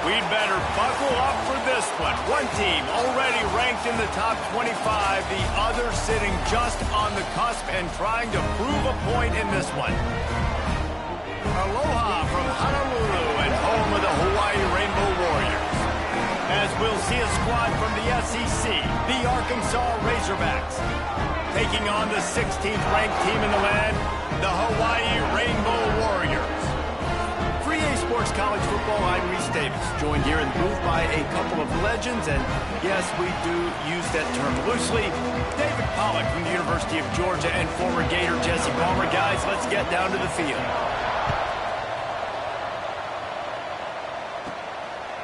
We'd better buckle up for this one. One team already ranked in the top 25, the other sitting just on the cusp and trying to prove a point in this one. Aloha from Honolulu and home of the Hawaii Rainbow Warriors. As we'll see a squad from the SEC, the Arkansas Razorbacks, taking on the 16th ranked team in the land, the Hawaii Rainbow Warriors. For EA Sports College Football, I'm Reese Davis, joined here in the booth by a couple of legends, and yes, we do use that term loosely. David Pollack from the University of Georgia and former Gator Jesse Palmer. Guys, let's get down to the field.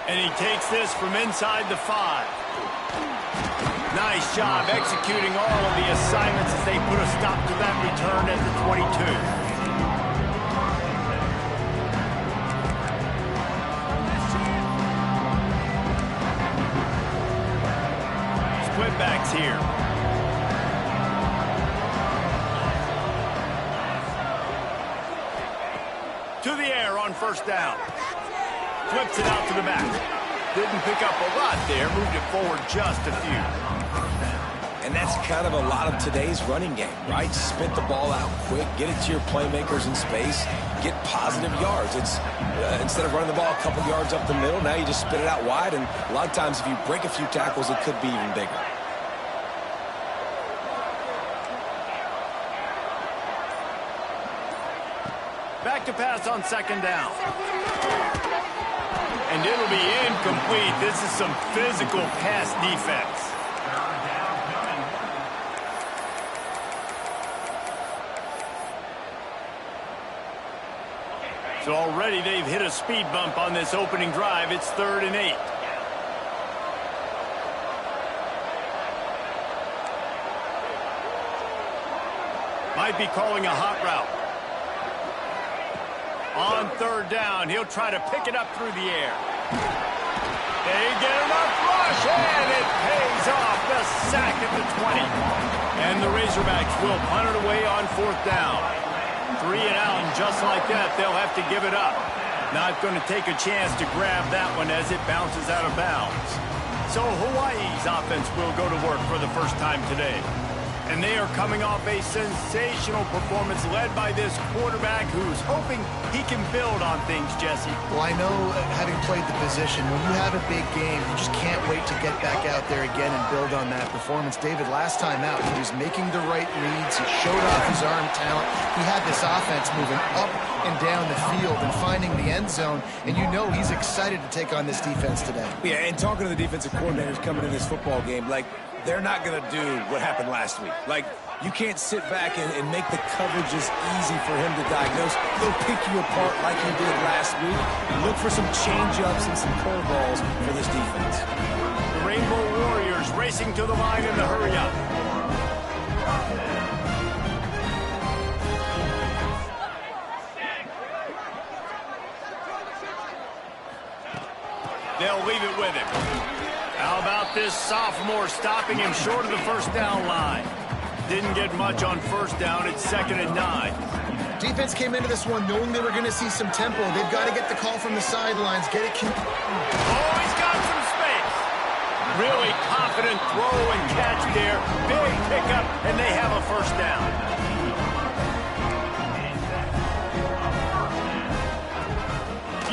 And he takes this from inside the 5. Nice job executing all of the assignments as they put a stop to that return at the 22. Split backs here. To the air on first down. Flips it out to the back. Didn't pick up a lot there. Moved it forward just a few. And that's kind of a lot of today's running game, right? Spit the ball out quick, get it to your playmakers in space, get positive yards. It's instead of running the ball a couple yards up the middle, now you just spit it out wide, and a lot of times if you break a few tackles, it could be even bigger. Back to pass on second down. And it'll be incomplete. This is some physical pass defense. So already they've hit a speed bump on this opening drive. It's 3rd and 8. Might be calling a hot route. On 3rd down, he'll try to pick it up through the air. They get enough rush, and it pays off. The sack at the 20. And the Razorbacks will punt it away on 4th down. 3 and out, and just like that, they'll have to give it up. Not going to take a chance to grab that one as it bounces out of bounds. So Hawaii's offense will go to work for the first time today. And they are coming off a sensational performance led by this quarterback who's hoping he can build on things, Jesse. Well, I know, having played the position, when you have a big game, you just can't wait to get back out there again and build on that performance. David, last time out, he was making the right reads. He showed off his arm talent. He had this offense moving up and down the field and finding the end zone. And you know he's excited to take on this defense today. Yeah, and talking to the defensive coordinators coming in this football game, like, they're not going to do what happened last week. Like, you can't sit back and make the coverages easy for him to diagnose. He'll pick you apart like he did last week. Look for some change-ups and some curveballs for this defense. The Rainbow Warriors racing to the line in the hurry-up. They'll leave it with him. How about this sophomore stopping him short of the first down line? Didn't get much on first down. It's 2nd and 9. Defense came into this one knowing they were going to see some tempo. They've got to get the call from the sidelines. Get it. Oh, he's got some space. Really confident throw and catch there. Big pickup, and they have a first down.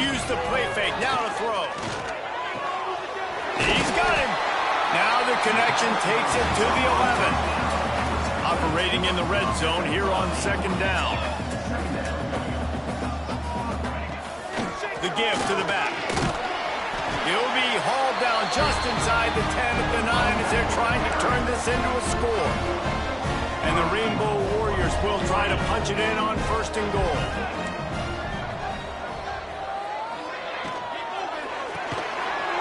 Use the play fake. Now to throw. He's got him. Now the connection takes it to the 11. Operating in the red zone here on 2nd down. The give to the back. He'll be hauled down just inside the 10 at the 9 as they're trying to turn this into a score. And the Rainbow Warriors will try to punch it in on 1st and goal.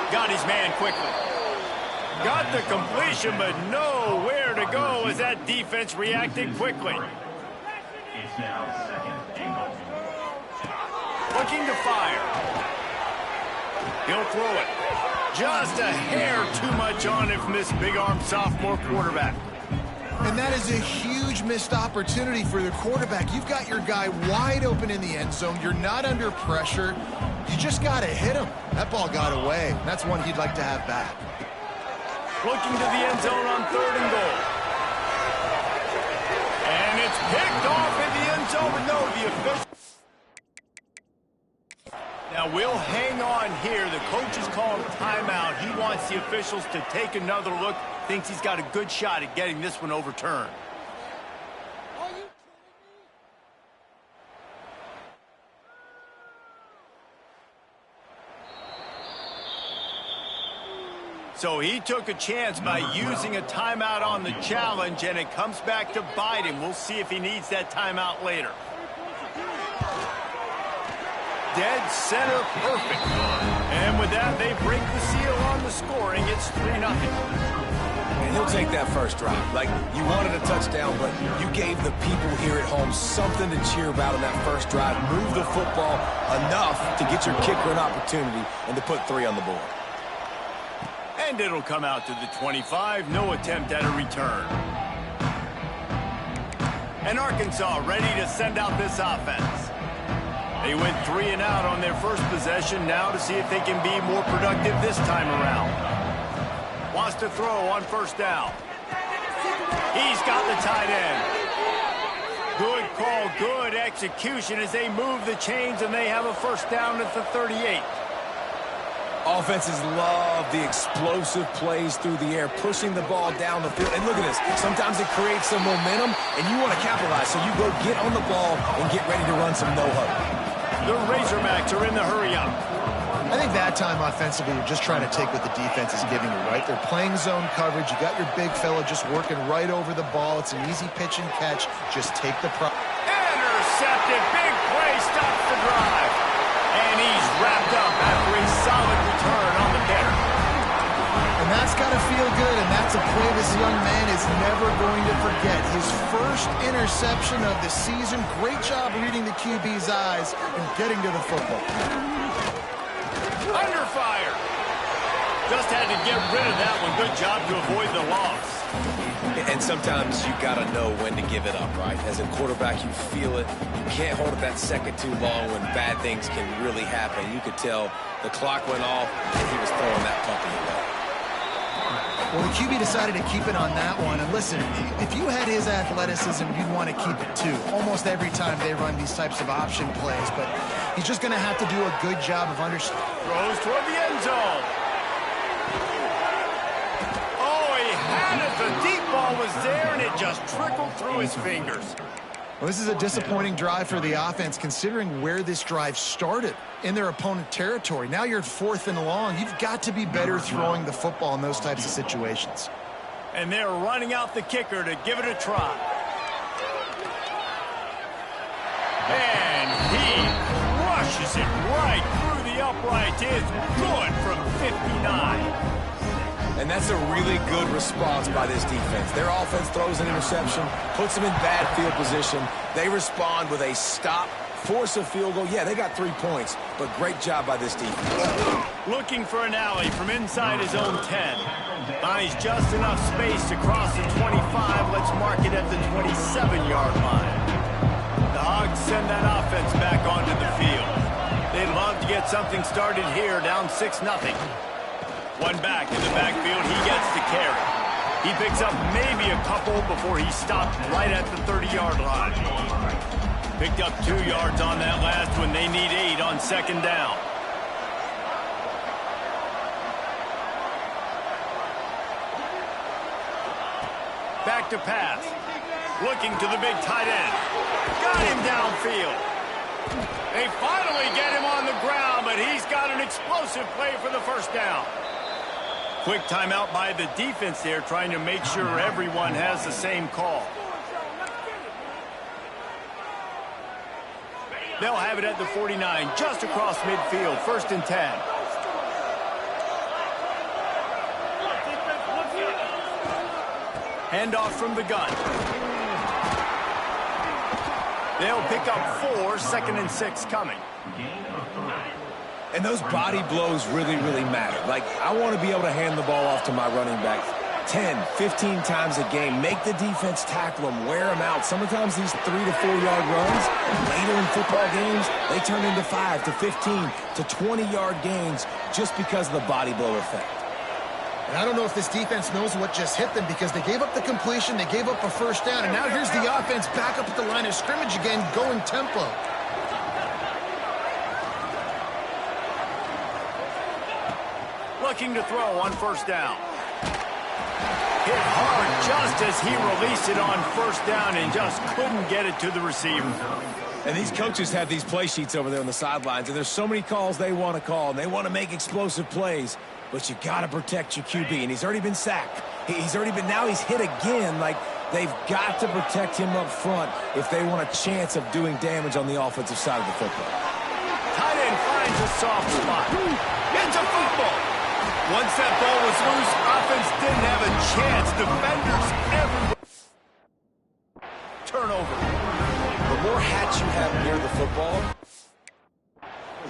Got his man quickly. Got the completion, but nowhere to go as that defense reacted quickly. Looking to fire. He'll throw it. Just a hair too much on it from this big-armed sophomore quarterback. And that is a huge missed opportunity for the quarterback. You've got your guy wide open in the end zone. You're not under pressure. You just got to hit him. That ball got away. That's one he'd like to have back. Looking to the end zone on 3rd and goal. And it's picked off in the end zone, but no, the official. Now we'll hang on here. The coach is calling a timeout. He wants the officials to take another look. Thinks he's got a good shot at getting this one overturned. So he took a chance by using a timeout on the challenge, and it comes back to bite him. We'll see if he needs that timeout later. Dead center perfect. And with that, they break the seal on the scoring. It's 3-0. And he'll take that first drive. Like, you wanted a touchdown, but you gave the people here at home something to cheer about in that first drive. Move the football enough to get your kicker an opportunity and to put 3 on the board. And it'll come out to the 25. No attempt at a return. And Arkansas ready to send out this offense. They went 3 and out on their first possession. Now to see if they can be more productive this time around. Wants to throw on first down. He's got the tight end. Good call, good execution as they move the chains, and they have a first down at the 38. Offenses love the explosive plays through the air, pushing the ball down the field. And look at this. Sometimes it creates some momentum, and you want to capitalize. So you go get on the ball and get ready to run some no-huddle. The Razorbacks are in the hurry-up. I think that time offensively, you're just trying to take what the defense is giving you, right? They're playing zone coverage. You got your big fella just working right over the ball. It's an easy pitch and catch. Just take the intercepted. Big play stops the drive. And he's wrapped up after a solid return on the better. And that's got to feel good, and that's a play this young man is never going to forget. His first interception of the season. Great job reading the QB's eyes and getting to the football. Under fire. Just had to get rid of that one. Good job to avoid the loss. And sometimes you got to know when to give it up, right? As a quarterback, you feel it. You can't hold it that second too long when bad things can really happen. You could tell the clock went off and he was throwing that puppy away. Well, the QB decided to keep it on that one. And listen, if you had his athleticism, you'd want to keep it too. Almost every time they run these types of option plays. But he's just going to have to do a good job of understanding. Throws toward the end zone. Oh, he had it. The deep ball was there, and it just trickled through his fingers. Well, this is a disappointing drive for the offense, considering where this drive started in their opponent territory. Now you're at 4th and long. You've got to be better throwing the football in those types of situations. And they're running out the kicker to give it a try. And he crushes it right through the uprights. It's good from 59. And that's a really good response by this defense. Their offense throws an interception, puts them in bad field position. They respond with a stop, force a field goal. Yeah, they got 3 points, but great job by this defense. Looking for an alley from inside his own 10. Finds just enough space to cross the 25. Let's mark it at the 27-yard line. The Hogs send that offense back onto the field. They'd love to get something started here, down 6-0. One back in the backfield, he gets the carry. He picks up maybe a couple before he stopped right at the 30-yard line. Picked up 2 yards on that last one. They need 8 on 2nd down. Back to pass. Looking to the big tight end. Got him downfield. They finally get him on the ground, but he's got an explosive play for the first down. Quick timeout by the defense there, trying to make sure everyone has the same call. They'll have it at the 49, just across midfield, 1st and 10. Handoff from the gun. They'll pick up 4, 2nd and 6 coming. And those body blows really, really matter. Like, I want to be able to hand the ball off to my running back 10, 15 times a game. Make the defense tackle them, wear them out. Sometimes these 3 to 4 yard runs, later in football games, they turn into 5 to 15 to 20 yard gains just because of the body blow effect. And I don't know if this defense knows what just hit them because they gave up the completion, they gave up a first down, and now here's the offense back up at the line of scrimmage again, going tempo. Looking to throw on first down. Hit hard just as he released it on first down and just couldn't get it to the receiver. And these coaches have these play sheets over there on the sidelines, and there's so many calls they want to call, and they want to make explosive plays, but you got to protect your QB, and he's already been sacked. Now he's hit again. Like, they've got to protect him up front if they want a chance of doing damage on the offensive side of the football. Tight end finds a soft spot. It's a football. Once that ball was loose, offense didn't have a chance. Defenders everywhere. Turnover. The more hats you have near the football,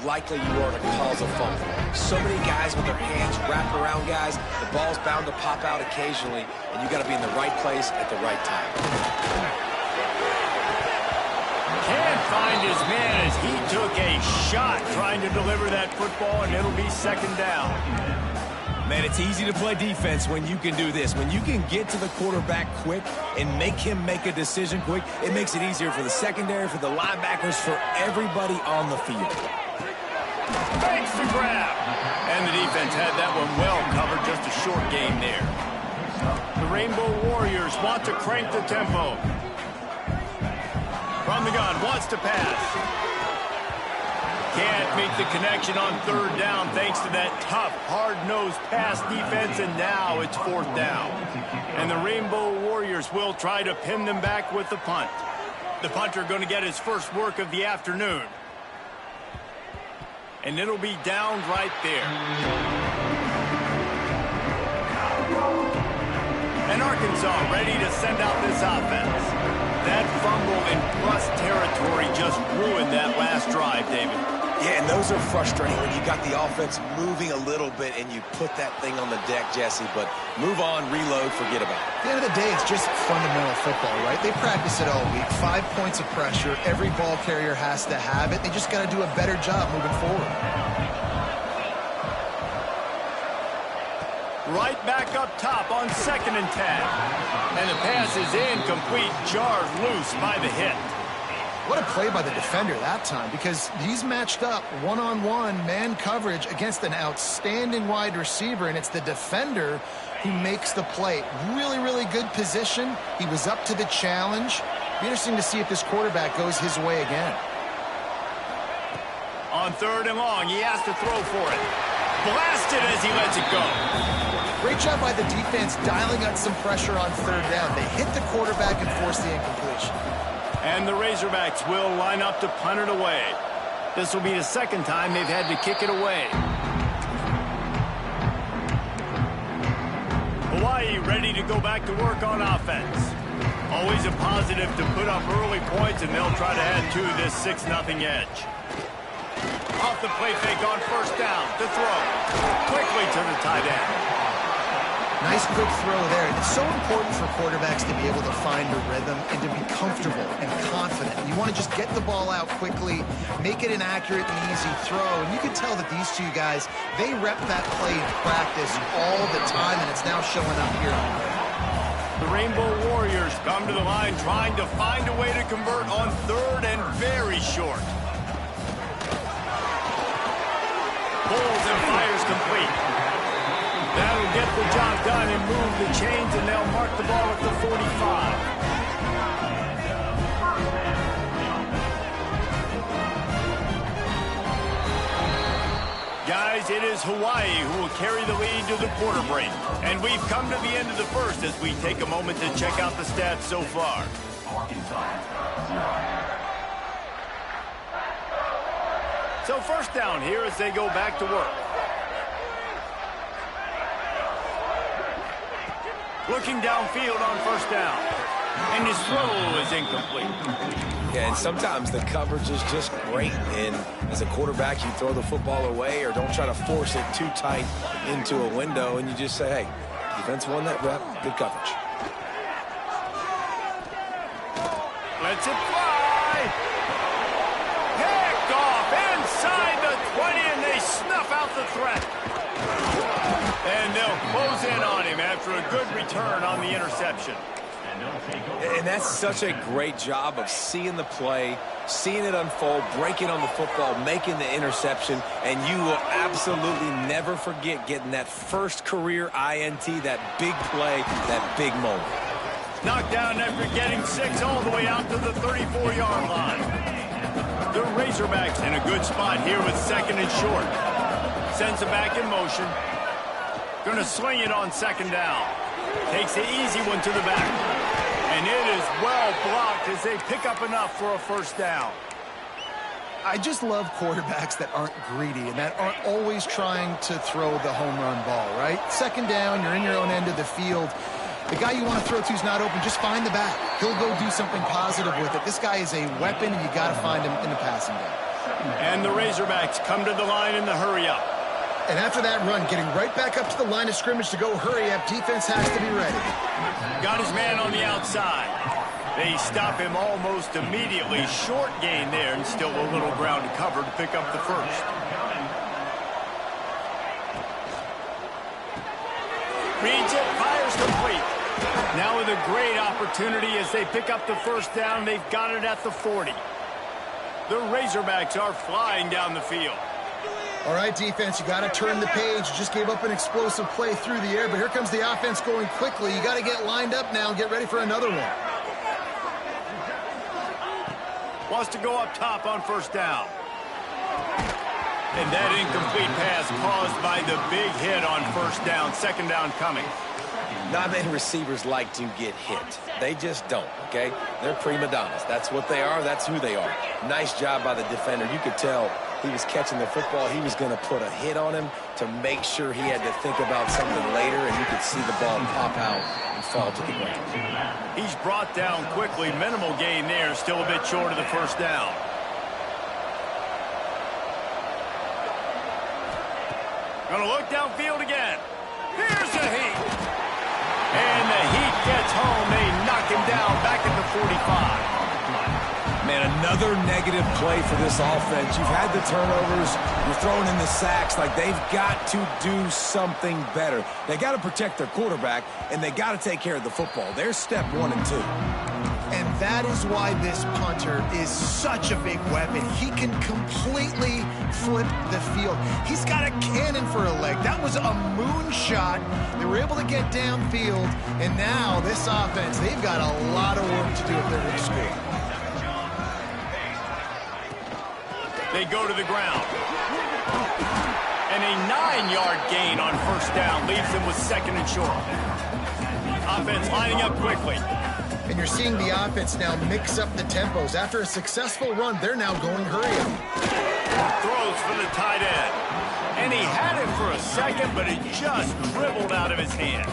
likely you are to cause a fumble. So many guys with their hands wrapped around guys, the ball's bound to pop out occasionally, and you got to be in the right place at the right time. Can't find his man as he took a shot trying to deliver that football, and it'll be second down. Man, it's easy to play defense when you can do this. When you can get to the quarterback quick and make him make a decision quick, it makes it easier for the secondary, for the linebackers, for everybody on the field. Thanks to grab. And the defense had that one well covered, just a short gain there. The Rainbow Warriors want to crank the tempo. From the gun, wants to pass. Can't make the connection on third down thanks to that tough, hard-nosed pass defense, and now it's fourth down. And the Rainbow Warriors will try to pin them back with the punt. The punter going to get his first work of the afternoon. And it'll be down right there. And Arkansas ready to send out this offense. That fumble in plus territory just ruined that last drive, David. Yeah, and those are frustrating when you got the offense moving a little bit and you put that thing on the deck, Jesse, but move on, reload, forget about it. At the end of the day, it's just fundamental football, right? They practice it all week. 5 points of pressure. Every ball carrier has to have it. They just got to do a better job moving forward. Right back up top on 2nd and 10. And the pass is incomplete, jarred loose by the hit. What a play by the defender that time, because he's matched up one-on-one man coverage against an outstanding wide receiver, and it's the defender who makes the play. Really, really good position. He was up to the challenge. Be interesting to see if this quarterback goes his way again. On 3rd and long, he has to throw for it. Blasted as he lets it go. Great job by the defense dialing up some pressure on 3rd down. They hit the quarterback and forced the incompletion. And the Razorbacks will line up to punt it away. This will be the second time they've had to kick it away. Hawaii ready to go back to work on offense. Always a positive to put up early points, and they'll try to add to this 6-0 edge. Off the play fake on first down to throw. Quickly to the tight end. Nice quick throw there. It's so important for quarterbacks to be able to find a rhythm and to be comfortable and confident. You want to just get the ball out quickly, make it an accurate and easy throw. And you can tell that these two guys, they rep that play in practice all the time, and it's now showing up here. The Rainbow Warriors come to the line trying to find a way to convert on 3rd and very short. Pulls and fires complete. That'll get the job done and move the chains, and they'll mark the ball at the 45. Guys, it is Hawaii who will carry the lead to the quarter break. And we've come to the end of the first as we take a moment to check out the stats so far. So first down here as they go back to work. Looking downfield on first down. And his throw is incomplete. Yeah, and sometimes the coverage is just great. And as a quarterback, you throw the football away or don't try to force it too tight into a window. And you just say, hey, Defense won that rep. Good coverage. Lets it fly. Picked off inside the 20, and they snuff out the threat. And they'll close in on him after a good return on the interception. And that's such a great job of seeing the play, seeing it unfold, breaking on the football, making the interception, and you will absolutely never forget getting that first career INT, that big play, that big moment. Knocked down after getting 6 all the way out to the 34-yard line. The Razorbacks in a good spot here with 2nd and short. Sends it back in motion. Going to sling it on 2nd down. Takes the easy one to the back. And it is well blocked as they pick up enough for a 1st down. I just love quarterbacks that aren't greedy and that aren't always trying to throw the home run ball, right? 2nd down, you're in your own end of the field. The guy you want to throw to is not open. Just find the back. He'll go do something positive with it. This guy is a weapon, and you got to find him in the passing game. And the Razorbacks come to the line in the hurry-up. And after that run, getting right back up to the line of scrimmage to go hurry up, defense has to be ready. Got his man on the outside. They stop him almost immediately. Short gain there, and still a little ground to cover to pick up the 1st. Reads it, fires complete. Now with a great opportunity as they pick up the 1st down. They've got it at the 40. The Razorbacks are flying down the field. All right, defense, you got to turn the page. You just gave up an explosive play through the air, but here comes the offense going quickly. You got to get lined up now and get ready for another one. Wants to go up top on 1st down. And that incomplete pass caused by the big hit on 1st down. 2nd down coming. Not many receivers like to get hit. They just don't, okay? They're prima donnas. That's what they are. That's who they are. Nice job by the defender. You could tell he was catching the football. He was going to put a hit on him to make sure he had to think about something later, and you could see the ball pop out and fall to the ground. He's brought down quickly. Minimal gain there. Still a bit short of the 1st down. Going to look downfield again. Here's the heat. And the heat gets home. They knock him down back at the 45. Man, another negative play for this offense. You've had the turnovers. You're throwing in the sacks. Like, they've got to do something better. They got to protect their quarterback, and they got to take care of the football. They're step 1 and 2. And that is why this punter is such a big weapon. He can completely flip the field. He's got a cannon for a leg. That was a moonshot. They were able to get downfield, and now this offense, they've got a lot of work to do if they're going to score. They go to the ground. And a 9-yard gain on 1st down leaves them with 2nd and short. Offense lining up quickly. And you're seeing the offense now mix up the tempos. After a successful run, they're now going hurry up. Throws for the tight end. And he had it for a second, but it just dribbled out of his hands.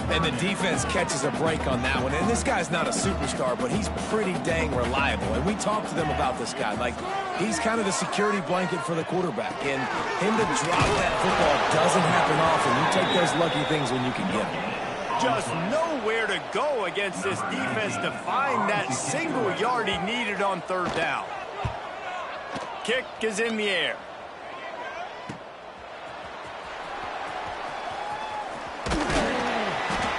And the defense catches a break on that one. And this guy's not a superstar, but he's pretty dang reliable. And we talked to them about this guy. Like, he's kind of the security blanket for the quarterback. And him to drop that football doesn't happen often. You take those lucky things when you can get them. Just nowhere to go against this defense to find that single yard he needed on 3rd down. Kick is in the air.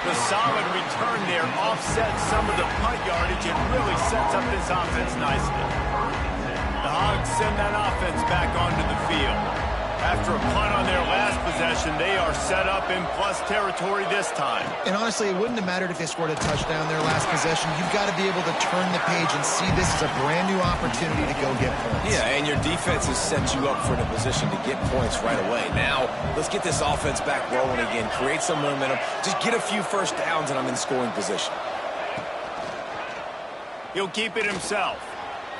The solid return there offsets some of the punt yardage and really sets up this offense nicely. The Hogs send that offense back onto the field. After a punt on their last possession, they are set up in plus territory this time. And honestly, it wouldn't have mattered if they scored a touchdown their last possession. You've got to be able to turn the page and see this as a brand new opportunity to go get points. Yeah, and your defense has set you up for the position to get points right away. Now, let's get this offense back rolling again, create some momentum, just get a few 1st downs, and I'm in scoring position. He'll keep it himself.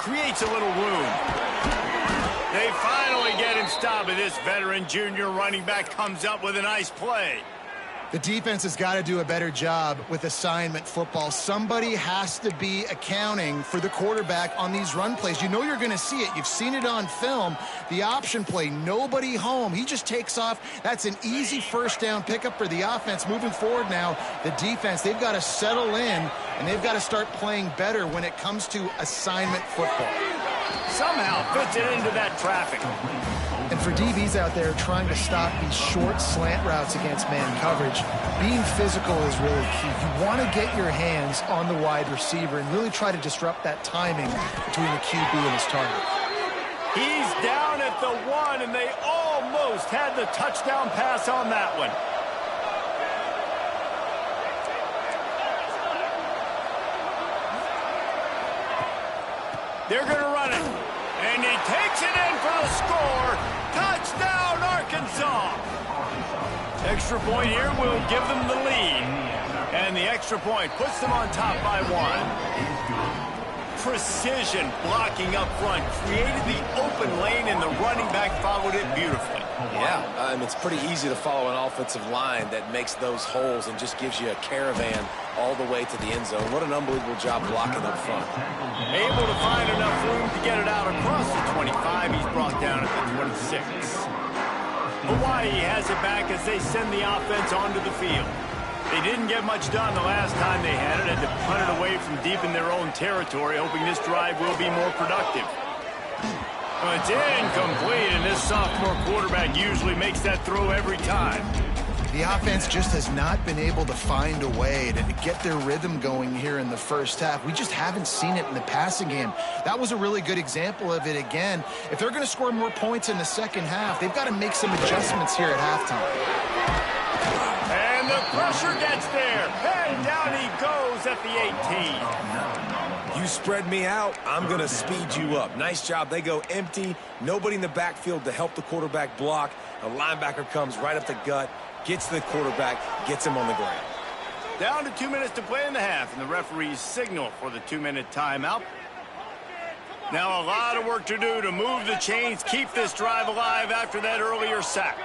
Creates a little room. They finally get him stopped, and this veteran junior running back comes up with a nice play. The defense has got to do a better job with assignment football. Somebody has to be accounting for the quarterback on these run plays. You know you're going to see it. You've seen it on film. The option play, nobody home. He just takes off. That's an easy first down pickup for the offense. Moving forward now, the defense, they've got to settle in, and they've got to start playing better when it comes to assignment football. Somehow fits it into that traffic. And for DBs out there trying to stop these short slant routes against man coverage, being physical is really key. You want to get your hands on the wide receiver and really try to disrupt that timing between the QB and his target. He's down at the 1, and they almost had the touchdown pass on that one. They're going to run it. And he takes it in for the score. Touchdown, Arkansas. Extra point here will give them the lead. And the extra point puts them on top by 1. Precision blocking up front created the open lane, and the running back followed it beautifully. Yeah, it's pretty easy to follow an offensive line that makes those holes and just gives you a caravan all the way to the end zone. What an unbelievable job blocking up front. Able to find enough room to get it out across the 25. He's brought down at the 26. Hawaii has it back as they send the offense onto the field. They didn't get much done the last time they had it. Had to punt it away from deep in their own territory, hoping this drive will be more productive. Well, it's incomplete, and this sophomore quarterback usually makes that throw every time. The offense just has not been able to find a way to get their rhythm going here in the first half. We just haven't seen it in the passing game. That was a really good example of it again. If they're going to score more points in the second half, they've got to make some adjustments here at halftime. And the pressure gets there. And down he goes at the 18. You spread me out, I'm going to speed you up. Nice job. They go empty. Nobody in the backfield to help the quarterback block. The linebacker comes right up the gut, gets to the quarterback, gets him on the ground. Down to 2 minutes to play in the half, and the referees signal for the 2-minute timeout. Now a lot of work to do to move the chains, keep this drive alive after that earlier sack.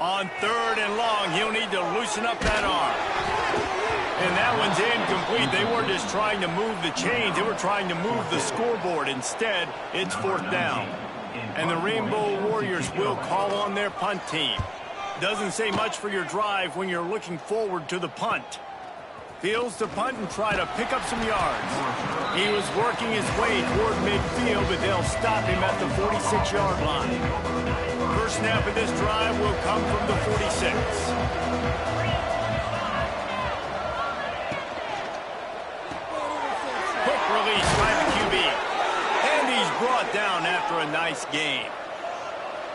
On 3rd and long, he'll need to loosen up that arm. And that one's incomplete. They weren't just trying to move the chains. They were trying to move the scoreboard. Instead, it's 4th down. And the Rainbow Warriors will call on their punt team. Doesn't say much for your drive when you're looking forward to the punt. Fields to punt and try to pick up some yards. He was working his way toward midfield, but they'll stop him at the 46-yard line. First snap of this drive will come from the 46. Quick release by the QB. And he's brought down after a nice gain.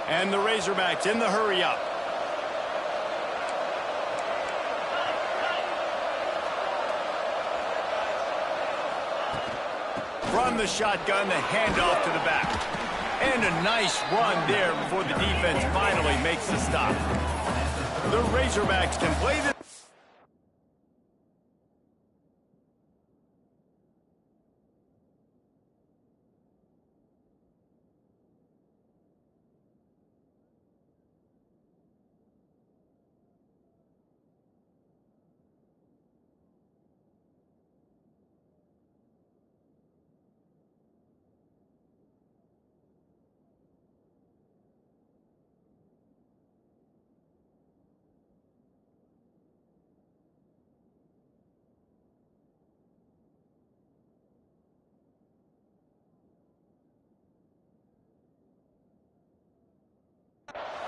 And the Razorbacks in the hurry-up. From the shotgun, the handoff to the back. And a nice run there before the defense finally makes the stop. The Razorbacks can play this.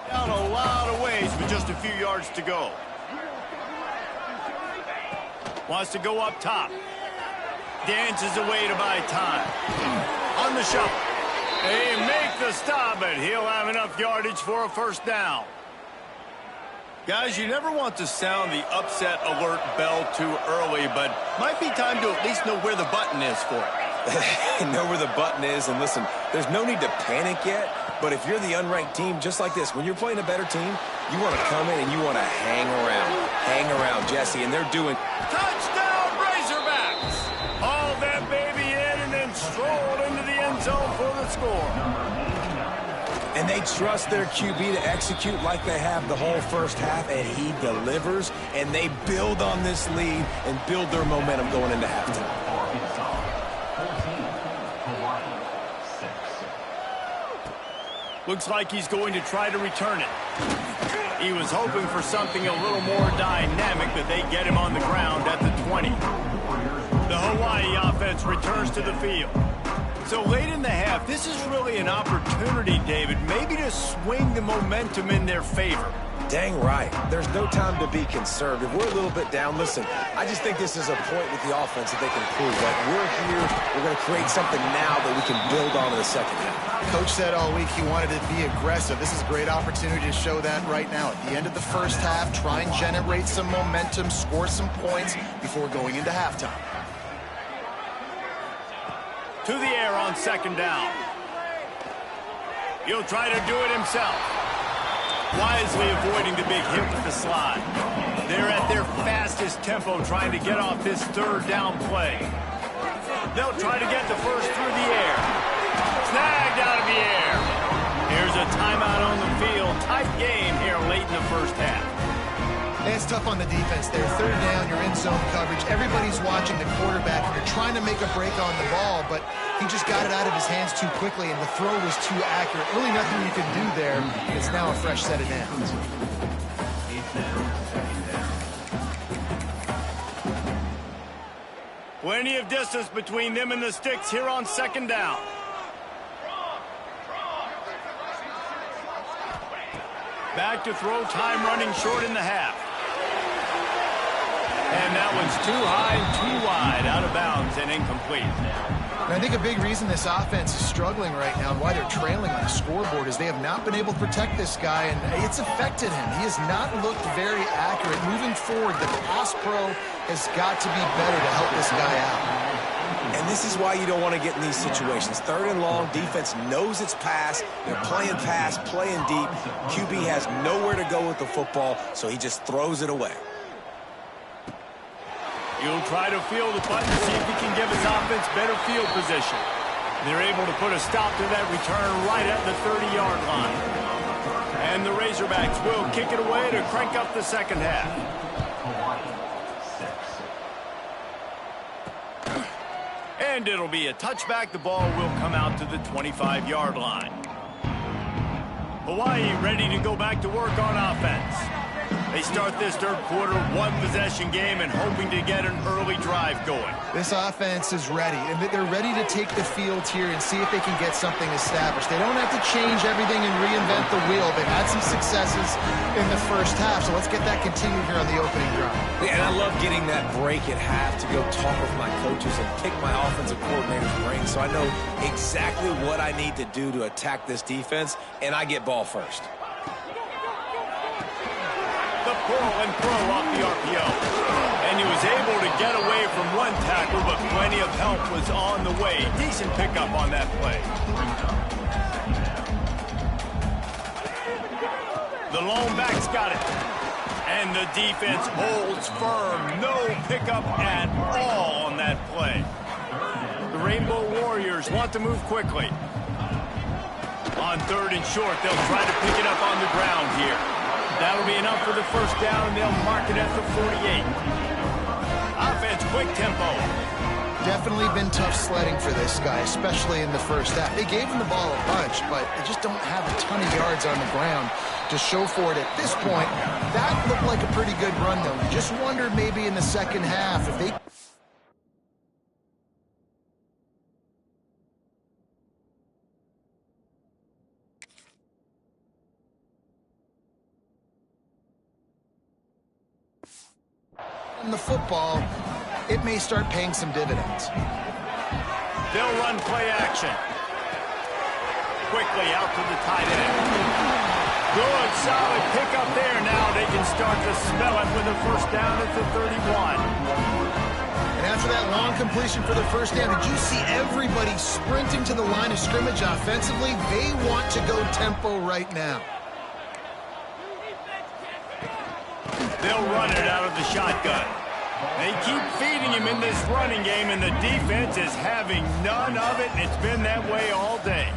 Down a lot of ways with just a few yards to go. Wants to go up top. Dances away to buy time. On the shuffle. They make the stop, but he'll have enough yardage for a first down. Guys, you never want to sound the upset alert bell too early, but might be time to at least know where the button is for it. Know where the button is, and listen, there's no need to panic yet, but if you're the unranked team, just like this, when you're playing a better team, you want to come in and you want to hang around. Hang around, Jesse, and they're doing... Touchdown, Razorbacks! Hauled that baby in and then strolled into the end zone for the score. And they trust their QB to execute like they have the whole first half, and he delivers, and they build on this lead and build their momentum going into halftime. Looks like he's going to try to return it. He was hoping for something a little more dynamic, but they get him on the ground at the 20. The Hawaii offense returns to the field. So late in the half, this is really an opportunity, David, maybe to swing the momentum in their favor. Dang right. There's no time to be conservative. We're a little bit down. Listen, I just think this is a point with the offense that they can prove that we're here, we're going to create something now that we can build on in the second half. Coach said all week he wanted to be aggressive. This is a great opportunity to show that right now. At the end of the first half, try and generate some momentum, score some points before going into halftime. To the air on second down. He'll try to do it himself. Wisely avoiding the big hit with the slide. They're at their fastest tempo trying to get off this third down play. They'll try to get the first through the air. Snagged out of the air. Here's a timeout on the field. Tight game here late in the first half. It's tough on the defense there. Third down, you're in zone coverage. Everybody's watching the quarterback. You're trying to make a break on the ball, but he just got it out of his hands too quickly, and the throw was too accurate. Really nothing you can do there. It's now a fresh set of downs. Plenty of distance between them and the sticks here on second down. Back to throw, time running short in the half. And that one's too high, too wide, out of bounds and incomplete. And I think a big reason this offense is struggling right now and why they're trailing on the scoreboard is they have not been able to protect this guy, and it's affected him. He has not looked very accurate. Moving forward, the pass pro has got to be better to help this guy out. And this is why you don't want to get in these situations. Third and long, defense knows it's pass. They're playing pass, playing deep. QB has nowhere to go with the football, so he just throws it away. He'll try to field the button, see if he can give his offense better field position. They're able to put a stop to that return right at the 30-yard line. And the Razorbacks will kick it away to crank up the second half. And it'll be a touchback. The ball will come out to the 25-yard line. Hawaii ready to go back to work on offense. They start this third quarter, one-possession game, and hoping to get an early drive going. This offense is ready, and they're ready to take the field here and see if they can get something established. They don't have to change everything and reinvent the wheel. They've had some successes in the first half, so let's get that continued here on the opening drive. Yeah, and I love getting that break at half to go talk with my coaches and pick my offensive coordinator's brain so I know exactly what I need to do to attack this defense, and I get ball first. The pull and throw off the RPO. And he was able to get away from one tackle, but plenty of help was on the way. Decent pickup on that play. The lone back's got it. And the defense holds firm. No pickup at all on that play. The Rainbow Warriors want to move quickly. On third and short, they'll try to pick it up on the ground here. That'll be enough for the first down, and they'll mark it at the 48. Offense, quick tempo. Definitely been tough sledding for this guy, especially in the first half. They gave him the ball a bunch, but they just don't have a ton of yards on the ground to show for it at this point. That looked like a pretty good run, though. You just wondered maybe in the second half if they... the football, it may start paying some dividends. They'll run play action. Quickly out to the tight end. Good, solid pickup there. Now they can start to smell it with a first down at the 31. And after that long completion for the first down, did you see everybody sprinting to the line of scrimmage offensively? They want to go tempo right now. They'll run it out of the shotgun. They keep feeding him in this running game, and the defense is having none of it, and it's been that way all day.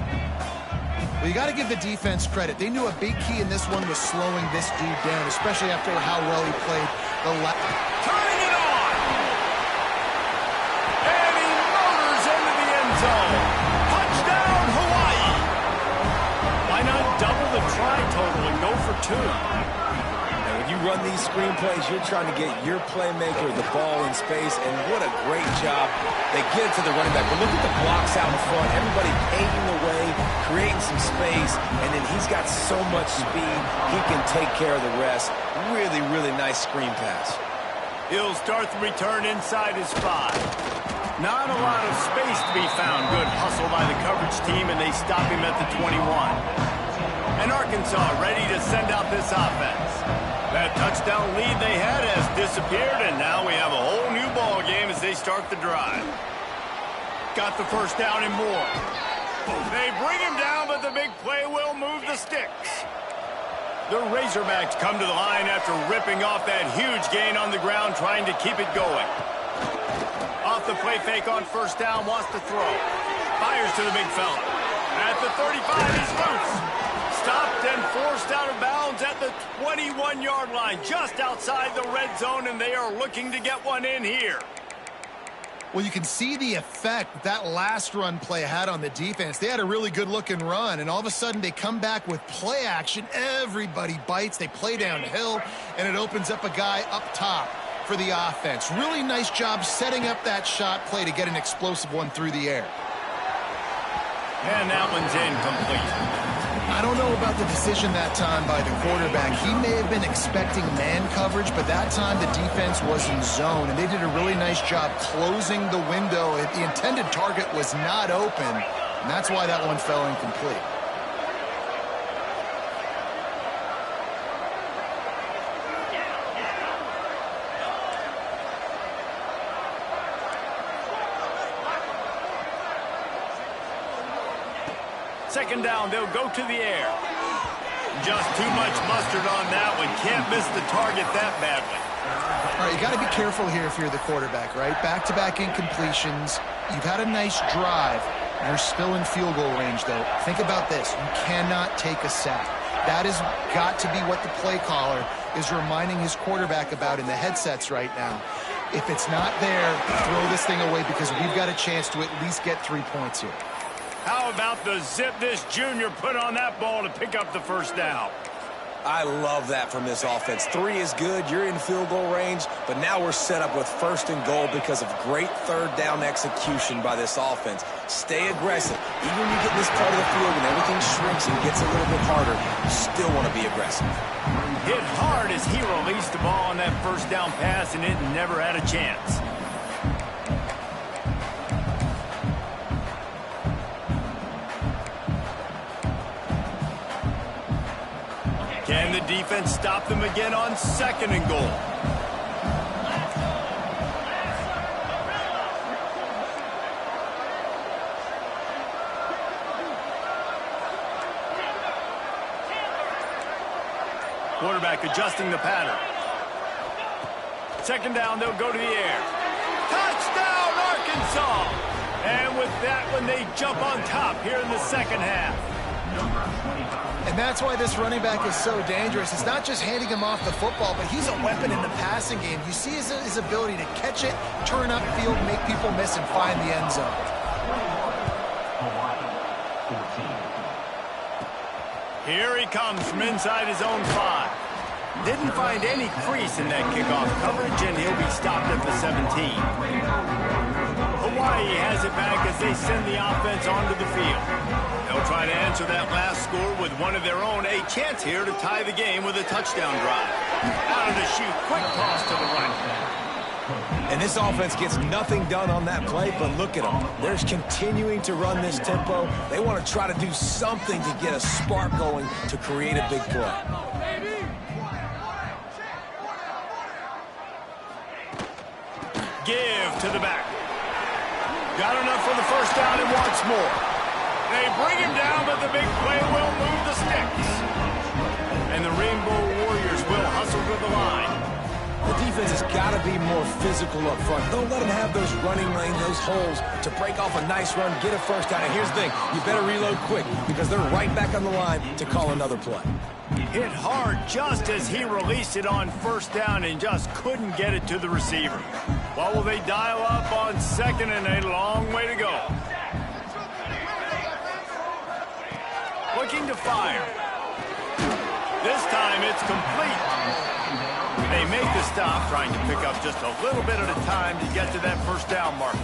Well, you got to give the defense credit. They knew a big key in this one was slowing this dude down, especially after how well he played the last. Turning it on! And he motors into the end zone. Touchdown, Hawaii! Why not double the try total and go for 2? And when you run these screenplays, you're trying to get your playmaker the ball in space, and what a great job. They get it to the running back, but look at the blocks out in front. Everybody paving the way, creating some space, and then he's got so much speed, he can take care of the rest. Really, really nice screen pass. He'll start the return inside his 5. Not a lot of space to be found. Good hustle by the coverage team, and they stop him at the 21. And Arkansas ready to send out this offense. That touchdown lead they had has disappeared, and now we have a whole new ball game as they start the drive. Got the first down and more. They bring him down, but the big play will move the sticks. The Razorbacks come to the line after ripping off that huge gain on the ground, trying to keep it going. Off the play fake on first down, wants to throw. Fires to the big fella. At the 35, he's loose. Stopped and forced out of bounds at the 21-yard line, just outside the red zone, and they are looking to get one in here. Well, you can see the effect that last run play had on the defense. They had a really good-looking run, and all of a sudden they come back with play action. Everybody bites. They play downhill, and it opens up a guy up top for the offense. Really nice job setting up that shot play to get an explosive one through the air. And that one's incomplete. I don't know about the decision that time by the quarterback. He may have been expecting man coverage, but that time the defense was in zone, and they did a really nice job closing the window. The intended target was not open, and that's why that one fell incomplete. Second down, they'll go to the air. Just too much mustard on that one. Can't miss the target that badly. All right, you got to be careful here if you're the quarterback, right? Back-to-back incompletions. You've had a nice drive. You're still in field goal range, though. Think about this. You cannot take a sack. That has got to be what the play caller is reminding his quarterback about in the headsets right now. If it's not there, throw this thing away because we've got a chance to at least get 3 points here. How about the zip this junior put on that ball to pick up the first down? I love that from this offense. 3 is good. You're in field goal range, but now we're set up with first and goal because of great third down execution by this offense. Stay aggressive. Even when you get this part of the field and everything shrinks and gets a little bit harder, you still want to be aggressive. Hit hard as he released the ball on that first down pass, and it never had a chance. Can the defense stop them again on second and goal? Quarterback adjusting the pattern. Second down, they'll go to the air. Touchdown, Arkansas! And with that one, they jump on top here in the second half. And that's why this running back is so dangerous. It's not just handing him off the football, but he's a weapon in the passing game. You see his ability to catch it, turn upfield, make people miss, and find the end zone. Here he comes from inside his own 5. Didn't find any crease in that kickoff coverage, and he'll be stopped at the 17. Hawaii has it back as they send the offense onto the field. They'll try to answer that last score with one of their own. A chance here to tie the game with a touchdown drive. Out of the chute, quick toss to the right. And this offense gets nothing done on that play, but look at them. They're continuing to run this tempo. They want to try to do something to get a spark going to create a big play. Give to the back. Got enough for the first down and wants more. They bring him down, but the big play will move the sticks. And the Rainbow Warriors will hustle to the line. The defense has got to be more physical up front. Don't let them have those running lanes, those holes to break off a nice run, get a first down. And here's the thing, you better reload quick because they're right back on the line to call another play. Hit hard just as he released it on first down and just couldn't get it to the receiver. What will they dial up on second and a long way to go? Looking to fire. This time it's complete. They make the stop, trying to pick up just a little bit at a time to get to that first down marker.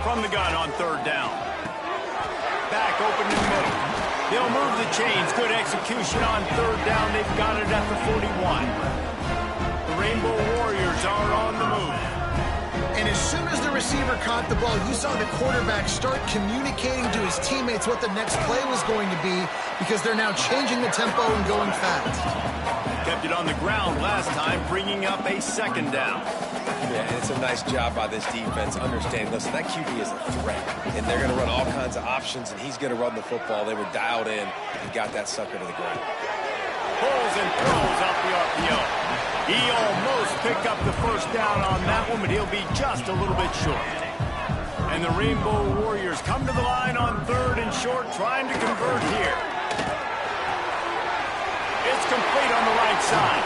From the gun on third down. Back open in the middle. They'll move the chains. Good execution on third down. They've got it at the 41. The Rainbow Warriors are on the move. And as soon as the receiver caught the ball, you saw the quarterback start communicating to his teammates what the next play was going to be because they're now changing the tempo and going fast. Kept it on the ground last time, bringing up a second down. Yeah, and it's a nice job by this defense understanding, listen, that QB is a threat, and they're going to run all kinds of options, and he's going to run the football. They were dialed in and got that sucker to the ground. Pulls and throws off the RPO. He almost picked up the first down on that one, but he'll be just a little bit short. And the Rainbow Warriors come to the line on third and short, trying to convert here. It's complete on the right side.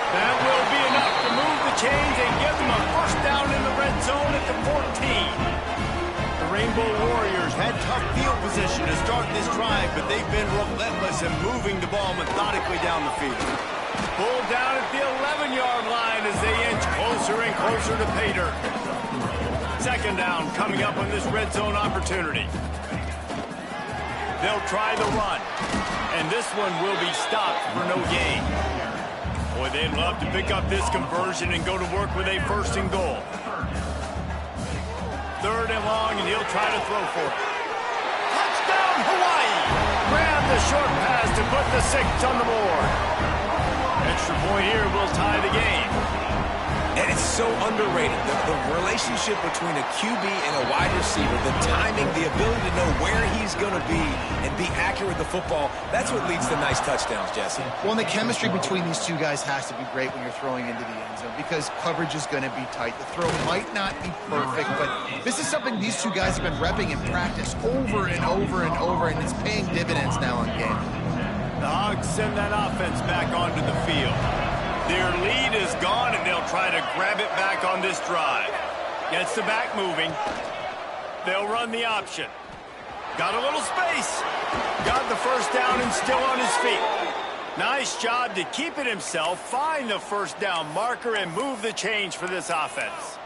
That will be enough to move the chains and give them a first down in the red zone at the 14. The Rainbow Warriors had tough field position to start this drive, but they've been relentless in moving the ball methodically down the field. Pulled down at the 11-yard line as they inch closer and closer to pay dirt. Second down coming up on this red zone opportunity. They'll try the run, and this one will be stopped for no gain. Boy, they'd love to pick up this conversion and go to work with a first and goal. Third and long, and he'll try to throw for it. Touchdown, Hawaii! Grab the short pass to put the 6 on the board. Extra point here will tie the game. And it's so underrated. The relationship between a QB and a wide receiver, the timing, the ability to know where he's going to be and be accurate with the football, that's what leads to nice touchdowns, Jesse. Well, and the chemistry between these two guys has to be great when you're throwing into the end zone because coverage is going to be tight. The throw might not be perfect, but this is something these two guys have been repping in practice over and over and over, and it's paying dividends now on game. The Hogs send that offense back onto the field. Their lead is gone, and they'll try to grab it back on this drive. Gets the back moving. They'll run the option. Got a little space. Got the first down and still on his feet. Nice job to keep it himself, find the first down marker, and move the change for this offense.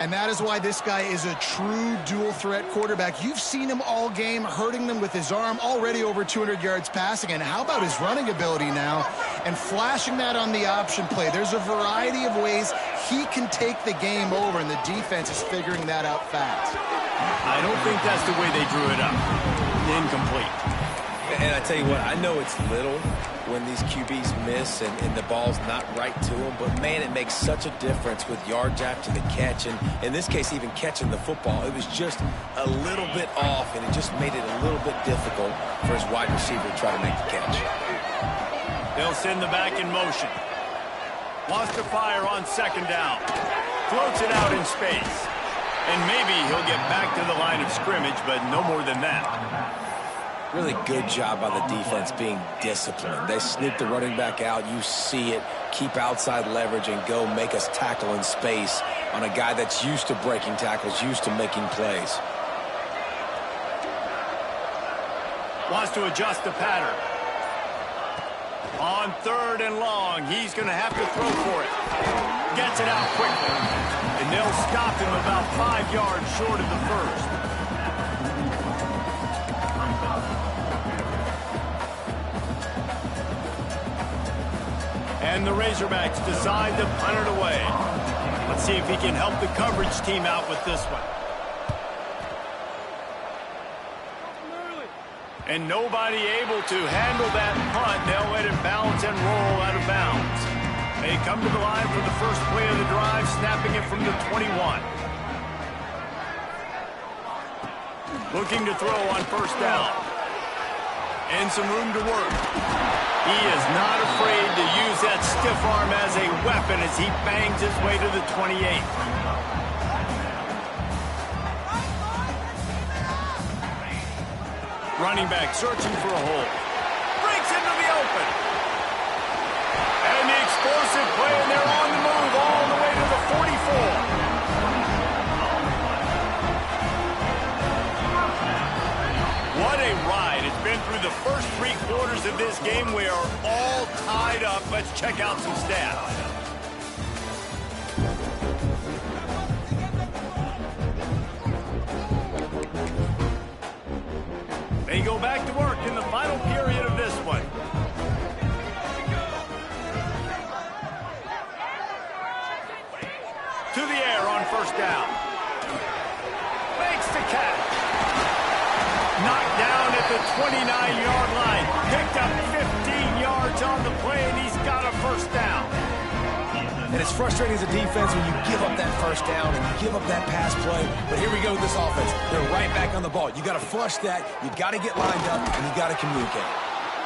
And that is why this guy is a true dual-threat quarterback. You've seen him all game, hurting them with his arm, already over 200 yards passing. And how about his running ability now and flashing that on the option play? There's a variety of ways he can take the game over, and the defense is figuring that out fast. I don't think that's the way they drew it up. Incomplete. And I tell you what, I know it's little when these QBs miss and the ball's not right to them, but man, it makes such a difference with yards after the catch, and in this case, even catching the football. It was just a little bit off, and it just made it a little bit difficult for his wide receiver to try to make the catch. They'll send the back in motion. Wants to fire on second down. Floats it out in space. And maybe he'll get back to the line of scrimmage, but no more than that. Really good job by the defense being disciplined. They sneak the running back out. You see it. Keep outside leverage and go make us tackle in space on a guy that's used to breaking tackles, used to making plays. Wants to adjust the pattern. On third and long, he's going to have to throw for it. Gets it out quickly. And they'll stop him about 5 yards short of the first. And the Razorbacks decide to punt it away. Let's see if he can help the coverage team out with this one. And nobody able to handle that punt. They'll let it bounce and roll out of bounds. They come to the line for the first play of the drive, snapping it from the 21. Looking to throw on first down. And some room to work. He is not afraid to use that stiff arm as a weapon as he bangs his way to the 28. Running back searching for a hole. Breaks into the open. And the explosive play, and they're on the move all the way to the 44. What a ride. It's been through the first 3 quarters of this game. We are all tied up. Let's check out some stats. They go back to work in the final period of this one. To the air on first down. Makes the catch. Knocked down at the 29-yard line. Picked up 15 yards on the play, and he's got a first down. And it's frustrating as a defense when you give up that first down and you give up that pass play. But here we go with this offense. They're right back on the ball. You got to flush that. You got to get lined up, and you got to communicate.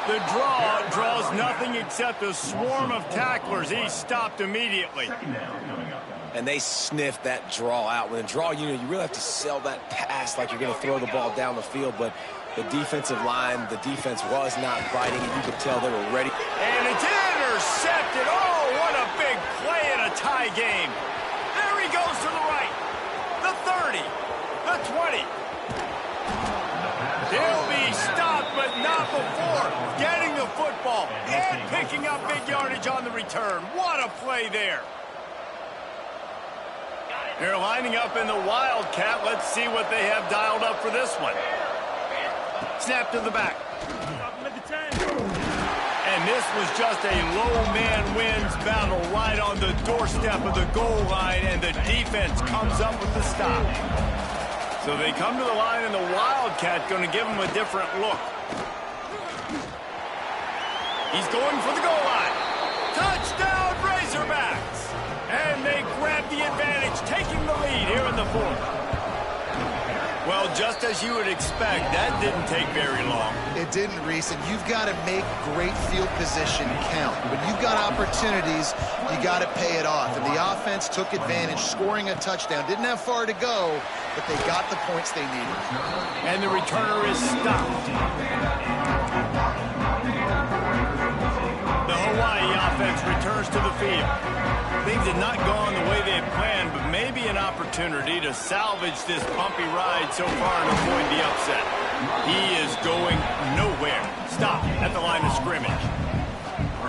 The draw draws nothing except a swarm of tacklers. He's stopped immediately. And they sniffed that draw out. When a draw, you really have to sell that pass like you're going to throw the ball down the field. But the defensive line, the defense was not biting it. You could tell they were ready. And it's intercepted. Oh, what a big play in a tie game. There he goes to the right. The 30. The 20. He'll be stopped, but not before getting the football and picking up big yardage on the return. What a play there. They're lining up in the Wildcat. Let's see what they have dialed up for this one. Snap to the back. And this was just a low man wins battle right on the doorstep of the goal line, and the defense comes up with the stop. So they come to the line, and the Wildcat going to give them a different look. He's going for the goal line. Touchdown, Razorbacks! And they grab the advantage, taking the lead here in the 4th. Well, just as you would expect, that didn't take very long. It didn't, Reese, and you've got to make great field position count. When you've got opportunities, you got to pay it off. And the offense took advantage, scoring a touchdown. Didn't have far to go, but they got the points they needed. And the returner is stopped. The Hawaii offense returns to the field. Things had not gone the way they had planned, but maybe an opportunity to salvage this bumpy ride so far and avoid the upset. He is going nowhere. Stop at the line of scrimmage.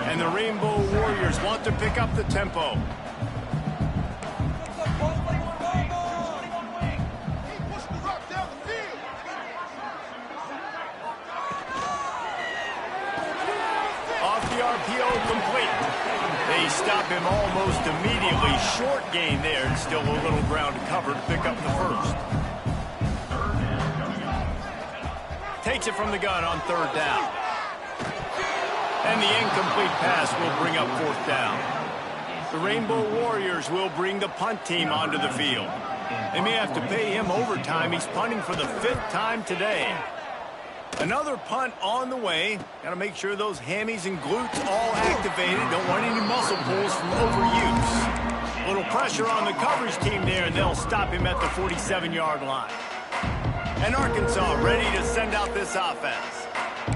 And the Rainbow Warriors want to pick up the tempo. Off the RPO, complete. They stop him almost immediately. Short gain there, and still a little ground to cover to pick up the first. Takes it from the gun on 3rd down. And the incomplete pass will bring up 4th down. The Rainbow Warriors will bring the punt team onto the field. They may have to pay him overtime. He's punting for the 5th time today. Another punt on the way. Got to make sure those hammies and glutes all activated. Don't want any muscle pulls from overuse. A little pressure on the coverage team there, and they'll stop him at the 47-yard line. And Arkansas ready to send out this offense.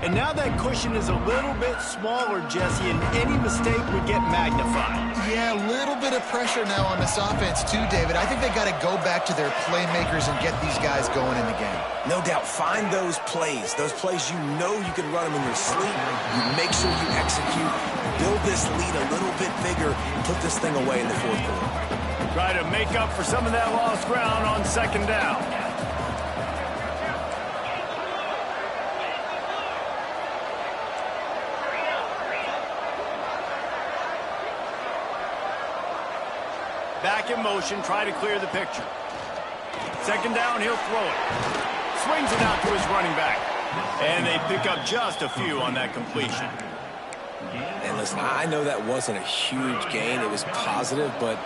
And now that cushion is a little bit smaller, Jesse, and any mistake would get magnified. Yeah, a little bit of pressure now on this offense too, David. I think they got to go back to their playmakers and get these guys going in the game. No doubt, find those plays you know you can run them in your sleep. You make sure you execute, build this lead a little bit bigger, and put this thing away in the 4th quarter. Try to make up for some of that lost ground on 2nd down. Back in motion, try to clear the picture. 2nd down, he'll throw it. Swings it out to his running back. And they pick up just a few on that completion. And listen, I know that wasn't a huge gain. It was positive, but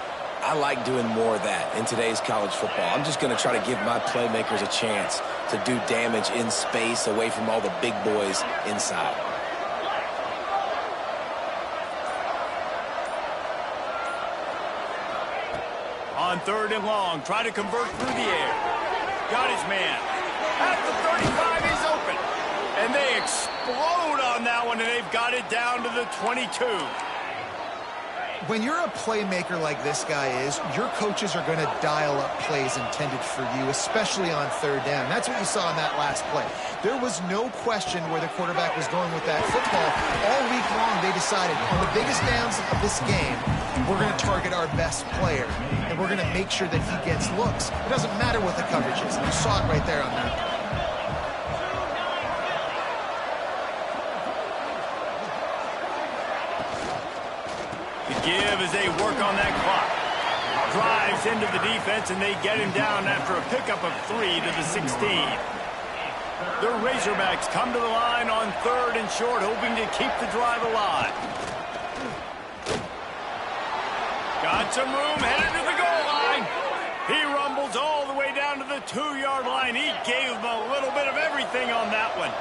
I like doing more of that in today's college football. I'm just going to try to give my playmakers a chance to do damage in space away from all the big boys inside. On 3rd and long, try to convert through the air. Got his man. At the 35, he's open. And they explode on that one, and they've got it down to the 22. When you're a playmaker like this guy is, your coaches are going to dial up plays intended for you, especially on 3rd down. That's what you saw in that last play. There was no question where the quarterback was going with that football. All week long, they decided on the biggest downs of this game, we're going to target our best player, and we're going to make sure that he gets looks. It doesn't matter what the coverage is. You saw it right there on that. Give as they work on that clock. Drives into the defense, and they get him down after a pickup of 3 to the 16. The Razorbacks come to the line on 3rd and short, hoping to keep the drive alive. Got some room, headed to the goal line. He rumbles all the way down to the 2-yard line. He gave them a little bit of everything on that one.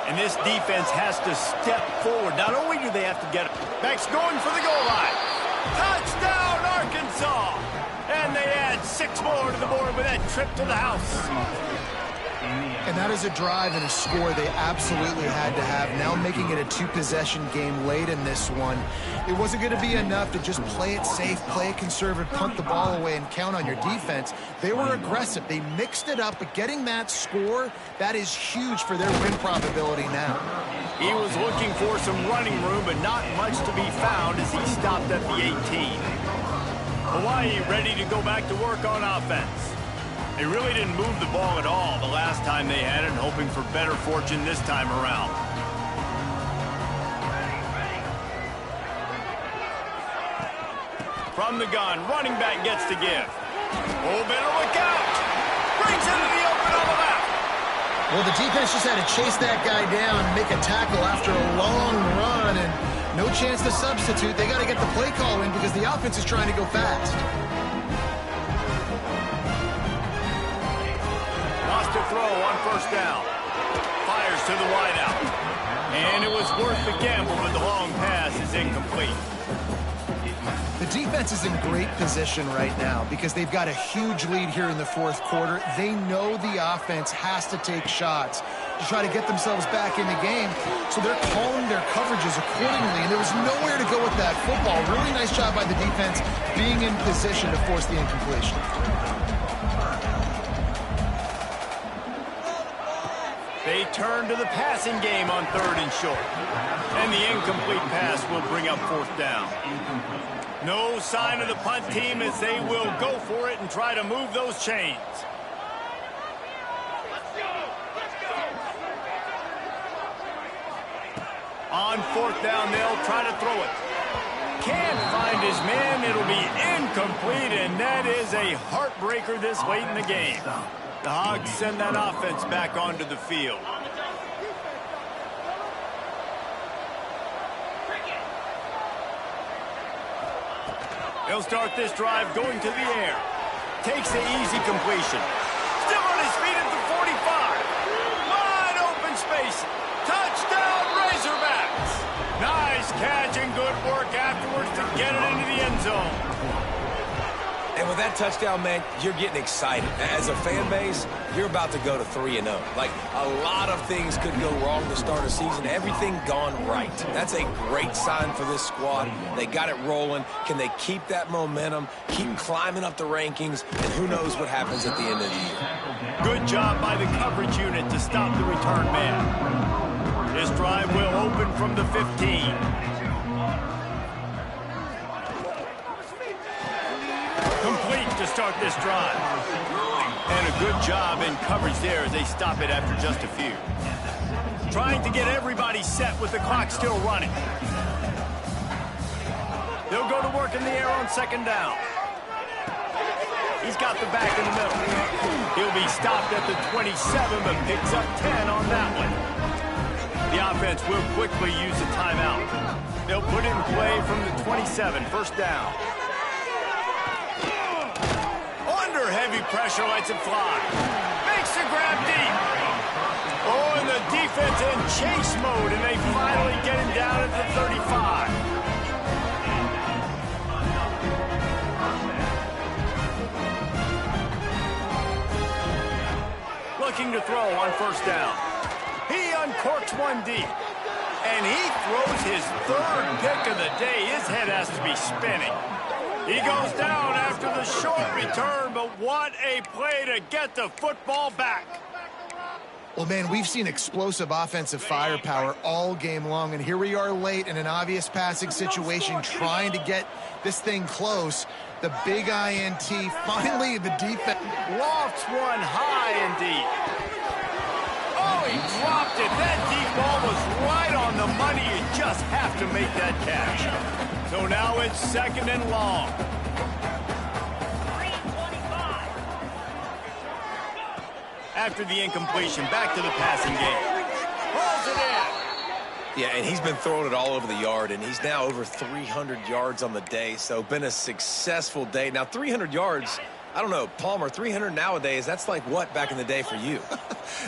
And this defense has to step forward. Not only do they have to get it, Max going for the goal line. Touchdown, Arkansas! And they add 6 more to the board with that trip to the house. And that is a drive and a score they absolutely had to have. Now making it a 2-possession game late in this one. It wasn't going to be enough to just play it safe, play it conservative, punt the ball away, and count on your defense. They were aggressive. They mixed it up, but getting that score, that is huge for their win probability now. He was looking for some running room, but not much to be found as he stopped at the 18. Hawaii ready to go back to work on offense. They really didn't move the ball at all the last time they had it, hoping for better fortune this time around. From the gun, running back gets to give. Oh, better look out! Brings into the open on the left. Well, the defense just had to chase that guy down, make a tackle after a long run, and no chance to substitute. They got to get the play call in because the offense is trying to go fast. Lost a throw on 1st down. Fires to the wideout. And it was worth the gamble, but the long pass is incomplete. The defense is in great position right now because they've got a huge lead here in the 4th quarter. They know the offense has to take shots to try to get themselves back in the game, so they're calling their coverages accordingly, and there was nowhere to go with that football. Really nice job by the defense being in position to force the incompletion. They turn to the passing game on 3rd and short. And the incomplete pass will bring up 4th down. No sign of the punt team as they will go for it and try to move those chains. On 4th down, they'll try to throw it. Can't find his man. It'll be incomplete, and that is a heartbreaker this late in the game. The Hogs send that offense back onto the field. He'll start this drive going to the air. Takes the easy completion. Still on his feet at the 45. Wide open space. Touchdown, Razorbacks. Nice catch and good work afterwards to get it into the end zone. And with that touchdown, man, you're getting excited. As a fan base, you're about to go to 3-0. Like, a lot of things could go wrong to start a season. Everything gone right. That's a great sign for this squad. They got it rolling. Can they keep that momentum, keep climbing up the rankings, and who knows what happens at the end of the year. Good job by the coverage unit to stop the return man. This drive will open from the 15. Complete to start this drive. And a good job in coverage there as they stop it after just a few. Trying to get everybody set with the clock still running. They'll go to work in the air on 2nd down. He's got the back in the middle. He'll be stopped at the 27, but picks up 10 on that one. The offense will quickly use a timeout. They'll put in play from the 27, 1st down. Under heavy Heavy pressure lets it fly. Makes the grab deep. Oh, and the defense in chase mode, and they finally get him down at the 35. Looking to throw on first down. He uncorks one deep. And he throws his third pick of the day. His head has to be spinning. He goes down after the short return, but what a play to get the football back. Well, man, we've seen explosive offensive firepower all game long, and here we are late in an obvious passing situation trying to get this thing close. The big INT, finally the defense. Lofts one high and deep. Oh, he dropped it. That deep ball was right on the money. You just have to make that catch. So now it's second and long. After the incompletion, back to the passing game. Pulls it in. Yeah, and he's been throwing it all over the yard, and he's now over 300 yards on the day, so been a successful day. Now, 300 yards, I don't know, Palmer, 300 nowadays, that's like what back in the day for you?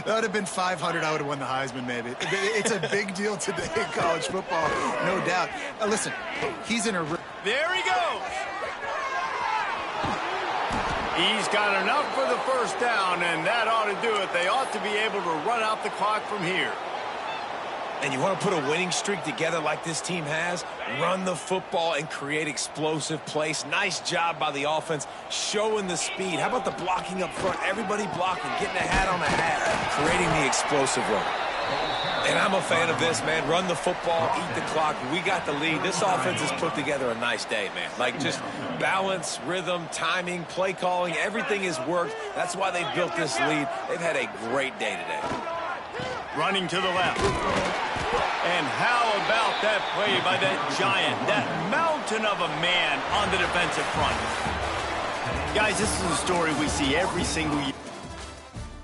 That would have been 500. I would have won the Heisman, maybe. It's a big deal today in college football, no doubt. Listen, he's in a... There he goes. He's got enough for the first down, and that ought to do it. They ought to be able to run out the clock from here. And you want to put a winning streak together like this team has, run the football and create explosive plays. Nice job by the offense, showing the speed. How about the blocking up front? Everybody blocking, getting a hat on a hat, creating the explosive run. And I'm a fan of this, man. Run the football, eat the clock. We got the lead. This offense has put together a nice day, man. Like just balance, rhythm, timing, play calling, everything has worked. That's why they built this lead. They've had a great day today. Running to the left. And how about that play by that giant, that mountain of a man on the defensive front? Guys, this is a story we see every single